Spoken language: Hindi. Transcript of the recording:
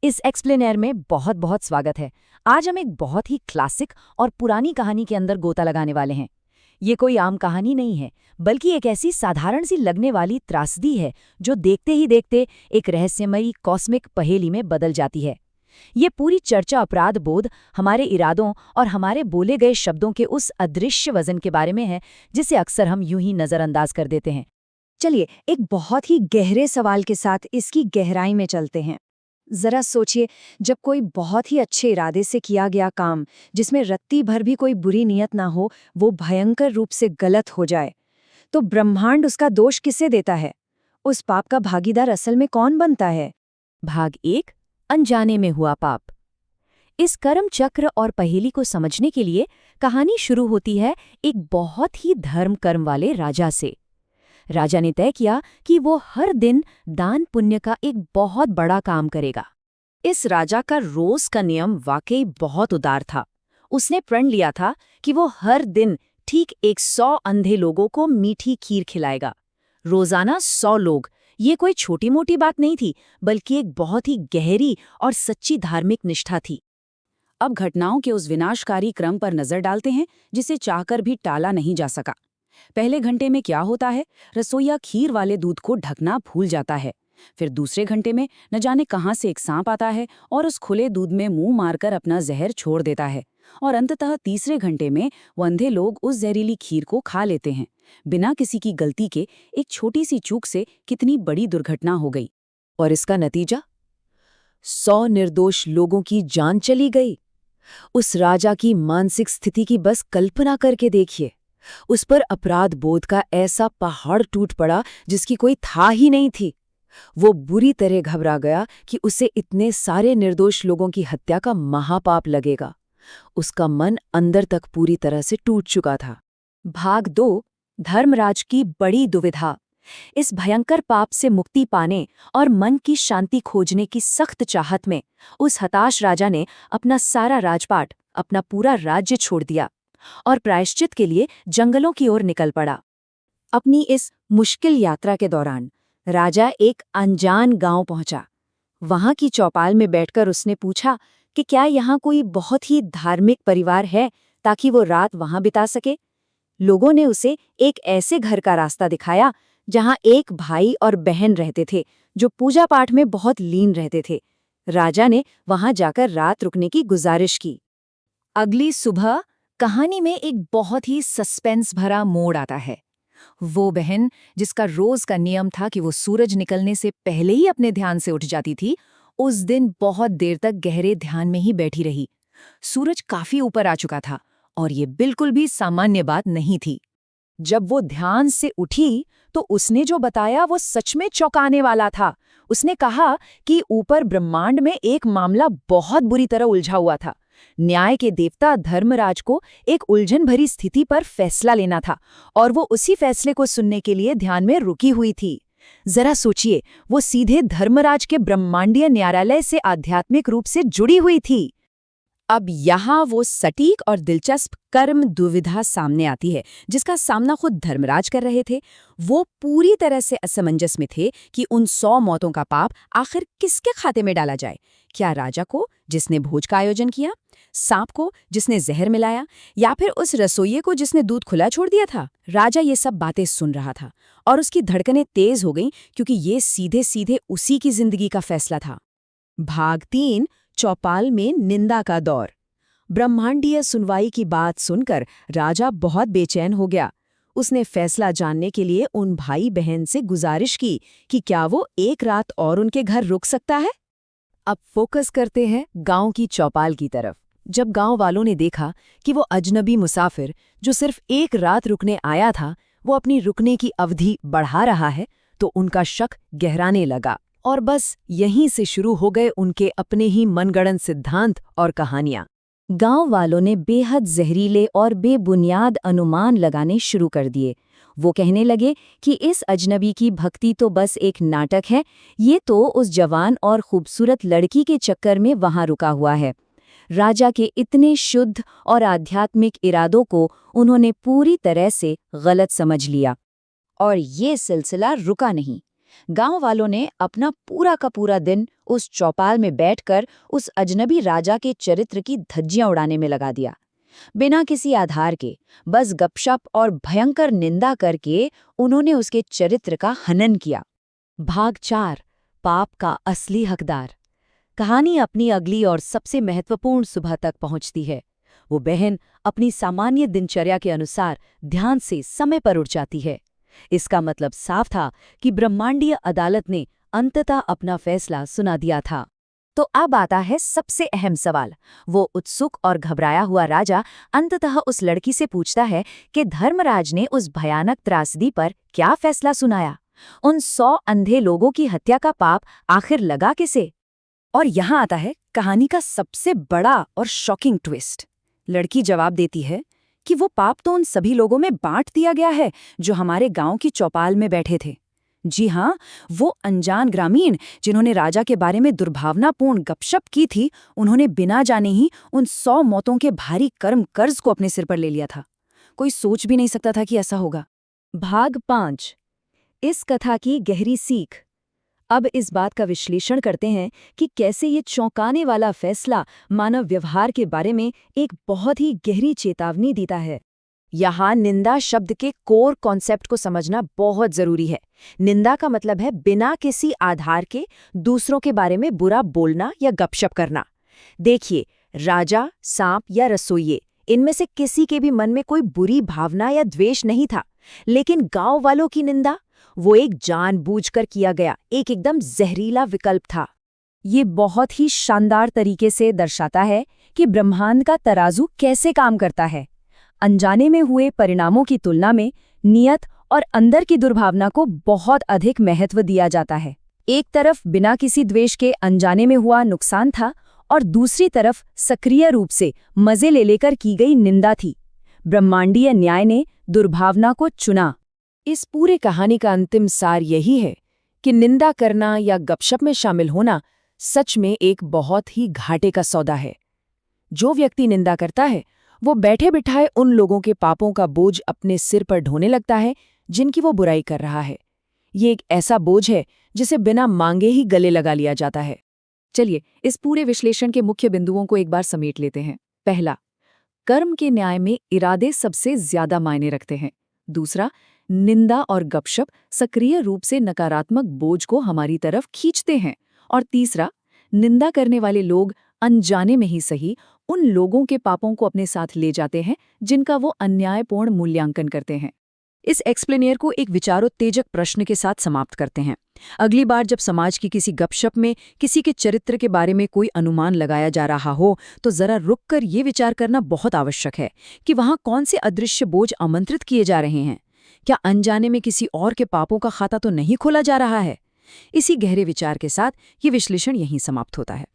इस एक्सप्लेनेयर में बहुत बहुत स्वागत है। आज हम एक बहुत ही क्लासिक और पुरानी कहानी के अंदर गोता लगाने वाले हैं। ये कोई आम कहानी नहीं है, बल्कि एक ऐसी साधारण सी लगने वाली त्रासदी है जो देखते ही देखते एक रहस्यमयी कॉस्मिक पहेली में बदल जाती है। ये पूरी चर्चा अपराध बोध, हमारे इरादों और हमारे बोले गए शब्दों के उस अदृश्य वजन के बारे में है जिसे अक्सर हम यूं ही नज़रअंदाज कर देते हैं। चलिए एक बहुत ही गहरे सवाल के साथ इसकी गहराई में चलते हैं। जरा सोचिए, जब कोई बहुत ही अच्छे इरादे से किया गया काम, जिसमें रत्ती भर भी कोई बुरी नियत ना हो, वो भयंकर रूप से गलत हो जाए, तो ब्रह्मांड उसका दोष किसे देता है? उस पाप का भागीदार असल में कौन बनता है? भाग 1, अनजाने में हुआ पाप। इस कर्म चक्र और पहेली को समझने के लिए कहानी शुरू होती है एक बहुत ही धर्म कर्म वाले राजा से। राजा ने तय किया कि वो हर दिन दान पुण्य का एक बहुत बड़ा काम करेगा। इस राजा का रोज का नियम वाकई बहुत उदार था। उसने प्रण लिया था कि वो हर दिन ठीक 100 अंधे लोगों को मीठी खीर खिलाएगा। रोजाना 100 लोग, ये कोई छोटी मोटी बात नहीं थी, बल्कि एक बहुत ही गहरी और सच्ची धार्मिक निष्ठा थी। अब घटनाओं के उस विनाशकारी क्रम पर नजर डालते हैं जिसे चाहकर भी टाला नहीं जा सका। पहले घंटे में क्या होता है? रसोइया खीर वाले दूध को ढकना भूल जाता है। फिर दूसरे घंटे में न जाने कहां से एक सांप आता है और उस खुले दूध में मुंह मारकर अपना जहर छोड़ देता है। और अंततः तीसरे घंटे में वो अंधे लोग उस जहरीली खीर को खा लेते हैं। बिना किसी की गलती के एक छोटी सी चूक से कितनी बड़ी दुर्घटना हो गई। और इसका नतीजा? 100 निर्दोष लोगों की जान चली गई। उस राजा की मानसिक स्थिति की बस कल्पना करके देखिए। उस पर अपराध बोध का ऐसा पहाड़ टूट पड़ा जिसकी कोई था ही नहीं थी। वो बुरी तरह घबरा गया कि उसे इतने सारे निर्दोष लोगों की हत्या का महापाप लगेगा। उसका मन अंदर तक पूरी तरह से टूट चुका था। भाग 2, धर्मराज की बड़ी दुविधा। इस भयंकर पाप से मुक्ति पाने और मन की शांति खोजने की सख्त चाहत में उस हताश राजा ने अपना सारा राजपाट, अपना पूरा राज्य छोड़ दिया और प्रायश्चित के लिए जंगलों की ओर निकल पड़ा। अपनी इस मुश्किल यात्रा के दौरान राजा एक अनजान गांव पहुंचा। वहां की चौपाल में बैठकर उसने पूछा कि क्या यहाँ कोई बहुत ही धार्मिक परिवार है ताकि वो रात वहां बिता सके। लोगों ने उसे एक ऐसे घर का रास्ता दिखाया जहां एक भाई और बहन रहते थे जो पूजा पाठ में बहुत लीन रहते थे। राजा ने वहां जाकर रात रुकने की गुजारिश की। अगली सुबह कहानी में एक बहुत ही सस्पेंस भरा मोड़ आता है। वो बहन, जिसका रोज का नियम था कि वो सूरज निकलने से पहले ही अपने ध्यान से उठ जाती थी, उस दिन बहुत देर तक गहरे ध्यान में ही बैठी रही। सूरज काफी ऊपर आ चुका था और ये बिल्कुल भी सामान्य बात नहीं थी। जब वो ध्यान से उठी तो उसने जो बताया वो सच में चौंकाने वाला था। उसने कहा कि ऊपर ब्रह्मांड में एक मामला बहुत बुरी तरह उलझा हुआ था। न्याय के देवता धर्मराज को एक उलझन भरी स्थिति पर फैसला लेना था और वो उसी फैसले को सुनने के लिए ध्यान में रुकी हुई थी। जरा सोचिए, वो सीधे धर्मराज के ब्रह्मांडीय न्यायालय से आध्यात्मिक रूप से जुड़ी हुई थी। अब यहाँ वो सटीक और दिलचस्प कर्म दुविधा सामने आती है जिसका सामना खुद धर्मराज कर रहे थे। वो पूरी तरह से असमंजस में थे कि उन 100 मौतों का पाप आखिर किसके खाते में डाला जाए। क्या राजा को, जिसने भोज का आयोजन किया, सांप को, जिसने जहर मिलाया, या फिर उस रसोइये को जिसने दूध खुला छोड़ दिया था? राजा ये सब बातें सुन रहा था और उसकी धड़कनें तेज हो गईं क्योंकि ये सीधे सीधे उसी की जिंदगी का फैसला था। भाग 3, चौपाल में निंदा का दौर। ब्रह्मांडीय सुनवाई की बात सुनकर राजा बहुत बेचैन हो गया। उसने फैसला जानने के लिए उन भाई बहन से गुजारिश की कि क्या वो एक रात और उनके घर रुक सकता है। अब फोकस करते हैं गांव की चौपाल की तरफ। जब गांव वालों ने देखा कि वो अजनबी मुसाफिर जो सिर्फ एक रात रुकने आया था, वो अपनी रुकने की अवधि बढ़ा रहा है, तो उनका शक गहराने लगा। और बस यहीं से शुरू हो गए उनके अपने ही मनगढ़ंत सिद्धांत और कहानियां। गांव वालों ने बेहद जहरीले और बेबुनियाद अनुमान लगाने शुरू कर दिए। वो कहने लगे कि इस अजनबी की भक्ति तो बस एक नाटक है, ये तो उस जवान और खूबसूरत लड़की के चक्कर में वहां रुका हुआ है। राजा के इतने शुद्ध और आध्यात्मिक इरादों को उन्होंने पूरी तरह से गलत समझ लिया। और ये सिलसिला रुका नहीं। गांव वालों ने अपना पूरा का पूरा दिन उस चौपाल में बैठकर उस अजनबी राजा के चरित्र की धज्जियां उड़ाने में लगा दिया। बिना किसी आधार के, बस गपशप और भयंकर निंदा करके उन्होंने उसके चरित्र का हनन किया। भाग 4, पाप का असली हकदार। कहानी अपनी अगली और सबसे महत्वपूर्ण सुबह तक पहुंचती है। वो बहन अपनी सामान्य दिनचर्या के अनुसार ध्यान से समय पर उठ जाती है। इसका मतलब साफ था कि ब्रह्मांडीय अदालत ने अंततः अपना फैसला सुना दिया था। तो अब आता है सबसे अहम सवाल। वो उत्सुक और घबराया हुआ राजा अंततः उस लड़की से पूछता है कि धर्मराज ने उस भयानक त्रासदी पर क्या फैसला सुनाया। उन 100 अंधे लोगों की हत्या का पाप आखिर लगा किसे? और यहाँ आता है कहानी का सबसे बड़ा और शॉकिंग ट्विस्ट। लड़की जवाब देती है कि वो पाप तो उन सभी लोगों में बांट दिया गया है जो हमारे गांव की चौपाल में बैठे थे। जी हाँ, वो अनजान ग्रामीण जिन्होंने राजा के बारे में दुर्भावनापूर्ण गपशप की थी, उन्होंने बिना जाने ही उन 100 मौतों के भारी कर्म कर्ज को अपने सिर पर ले लिया था। कोई सोच भी नहीं सकता था कि ऐसा होगा। भाग 5, इस कथा की गहरी सीख। अब इस बात का विश्लेषण करते हैं कि कैसे ये चौंकाने वाला फैसला मानव व्यवहार के बारे में एक बहुत ही गहरी चेतावनी देता है। यहाँ निंदा शब्द के कोर कॉन्सेप्ट को समझना बहुत जरूरी है। निंदा का मतलब है बिना किसी आधार के दूसरों के बारे में बुरा बोलना या गपशप करना। देखिए, राजा, सांप या रसोइये, इनमें से किसी के भी मन में कोई बुरी भावना या द्वेष नहीं था। लेकिन गांव वालों की निंदा, वो एक जानबूझकर किया गया एक एकदम जहरीला विकल्प था। ये बहुत ही शानदार तरीके से दर्शाता है कि ब्रह्मांड का तराजू कैसे काम करता है। अनजाने में हुए परिणामों की तुलना में नियत और अंदर की दुर्भावना को बहुत अधिक महत्व दिया जाता है। एक तरफ बिना किसी द्वेष के अनजाने में हुआ नुकसान था और दूसरी तरफ सक्रिय रूप से मजे ले लेकर की गई निंदा थी। ब्रह्मांडीय न्याय ने दुर्भावना को चुना। इस पूरे कहानी का अंतिम सार यही है कि निंदा करना या गपशप में शामिल होना सच में एक बहुत ही घाटे का सौदा है। जो व्यक्ति निंदा करता है वो बैठे बिठाए उन लोगों के पापों का बोझ अपने सिर पर ढोने लगता है जिनकी वो बुराई कर रहा है। ये एक ऐसा बोझ है जिसे बिना मांगे ही गले लगा लिया जाता है। चलिए, इस पूरे विश्लेषण के मुख्य बिंदुओं को एक बार समेट लेते हैं। पहला, कर्म के न्याय में इरादे सबसे ज्यादा मायने रखते हैं। दूसरा, निंदा और गपशप सक्रिय रूप से नकारात्मक बोझ को हमारी तरफ खींचते हैं। और तीसरा, निंदा करने वाले लोग अनजाने में ही सही उन लोगों के पापों को अपने साथ ले जाते हैं जिनका वो अन्यायपूर्ण मूल्यांकन करते हैं। इस एक्सप्लेनियर को एक विचारोत्तेजक प्रश्न के साथ समाप्त करते हैं। अगली बार जब समाज की किसी गपशप में किसी के चरित्र के बारे में कोई अनुमान लगाया जा रहा हो तो जरा रुककर ये विचार करना बहुत आवश्यक है कि वहां कौन से अदृश्य बोझ आमंत्रित किए जा रहे हैं। क्या अनजाने में किसी और के पापों का खाता तो नहीं खोला जा रहा है? इसी गहरे विचार के साथ ये विश्लेषण यहीं समाप्त होता है।